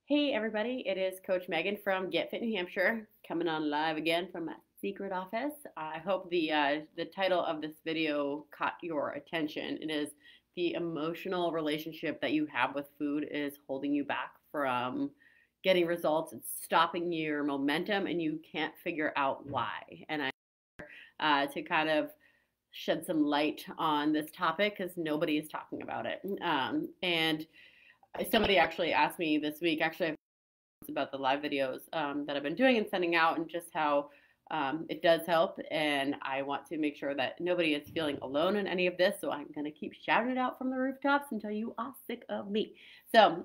Hey everybody, it is Coach Megan from Get Fit New Hampshire coming on live again from my secret office. I hope the title of this video caught your attention. It is the emotional relationship that you have with food is holding you back from getting results. It's stopping your momentum and you can't figure out why. And to kind of shed some light on this topic because nobody is talking about it. And somebody actually asked me this week, actually, about the live videos that I've been doing and sending out, and just how it does help. And I want to make sure that nobody is feeling alone in any of this. So I'm going to keep shouting it out from the rooftops until you are sick of me. So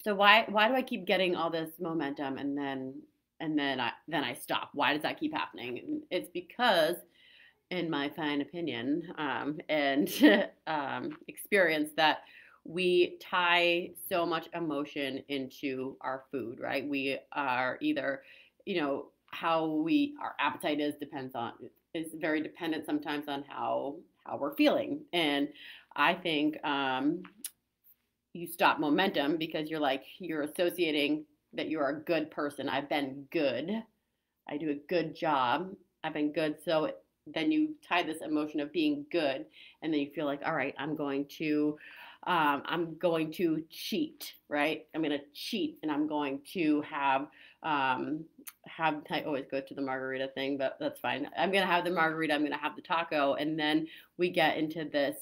why do I keep getting all this momentum and then I stop? Why does that keep happening? It's because, in my fine opinion and experience, that we tie so much emotion into our food, right? We are either, how our appetite is very dependent sometimes on how we're feeling. And I think you stop momentum because you're associating that you're a good person. I've been good. I do a good job. I've been good. So then you tie this emotion of being good, and then you feel like, all right, I'm going to cheat, right? I'm going to cheat, and I'm going to I always go to the margarita thing, but that's fine. I'm going to have the margarita. I'm going to have the taco, and then we get into this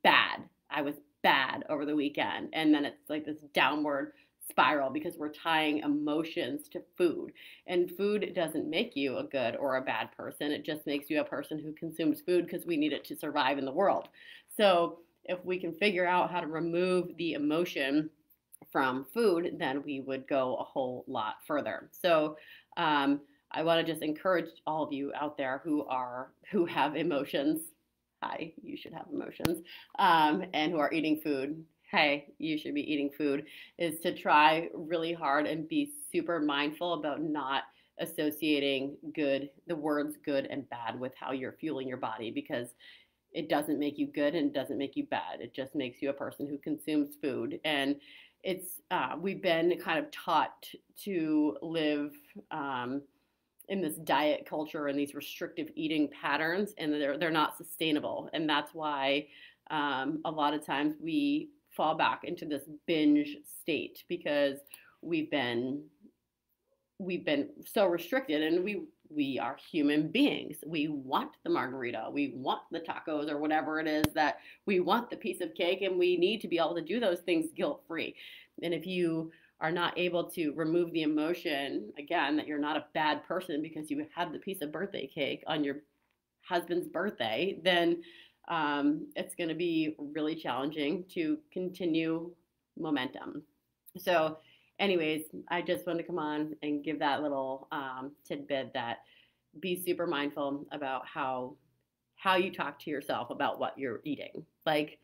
bad. I was bad over the weekend, and then it's like this downward spiral because we're tying emotions to food. And food doesn't make you a good or a bad person. It just makes you a person who consumes food because we need it to survive in the world. So if we can figure out how to remove the emotion from food, then we would go a whole lot further. So I want to just encourage all of you out there who have emotions. Hi, you should have emotions, and who are eating food. Hey, you should be eating food, is to try really hard and be super mindful about not associating the words good and bad with how you're fueling your body, because it doesn't make you good and it doesn't make you bad. It just makes you a person who consumes food. And we've been kind of taught to live in this diet culture and these restrictive eating patterns, and they're not sustainable. And that's why a lot of times we fall back into this binge state, because we've been so restricted, and we are human beings. We want the margarita, we want the tacos, or whatever it is that we want, the piece of cake, and we need to be able to do those things guilt free. And if you are not able to remove the emotion, again, that you're not a bad person because you had the piece of birthday cake on your husband's birthday, then it's going to be really challenging to continue momentum. So anyways, I just wanted to come on and give that little tidbit, that be super mindful about how you talk to yourself about what you're eating. Like,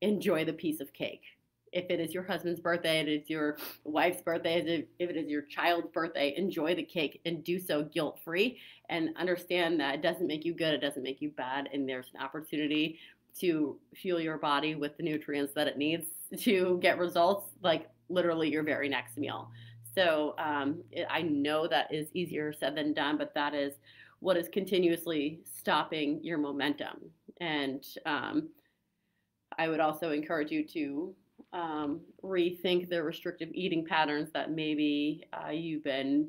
enjoy the piece of cake. If it is your husband's birthday, it is your wife's birthday, if it is your child's birthday, enjoy the cake and do so guilt free, and understand that it doesn't make you good, it doesn't make you bad, and there's an opportunity to fuel your body with the nutrients that it needs to get results, like literally your very next meal. So I know that is easier said than done, but that is what is continuously stopping your momentum. And I would also encourage you to rethink the restrictive eating patterns that maybe you've been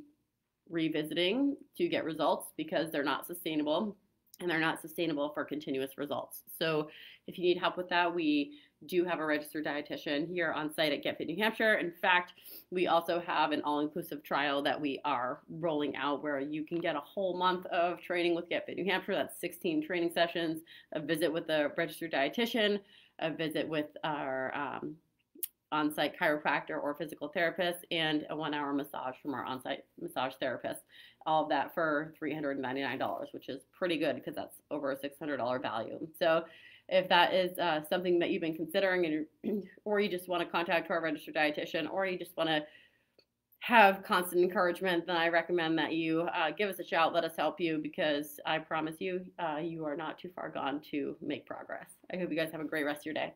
revisiting to get results, because they're not sustainable, and they're not sustainable for continuous results. So if you need help with that, we do have a registered dietitian here on site at Get Fit New Hampshire. In fact, we also have an all-inclusive trial that we are rolling out, where you can get a whole month of training with Get Fit New Hampshire. That's 16 training sessions, a visit with a registered dietitian, a visit with our on-site chiropractor or physical therapist, and a 1-hour massage from our on-site massage therapist. All of that for $399, which is pretty good because that's over a $600 value. So if that is something that you've been considering, or you just want to contact our registered dietitian, or you just want to have constant encouragement, then I recommend that you give us a shout. Let us help you, because I promise you, you are not too far gone to make progress. I hope you guys have a great rest of your day.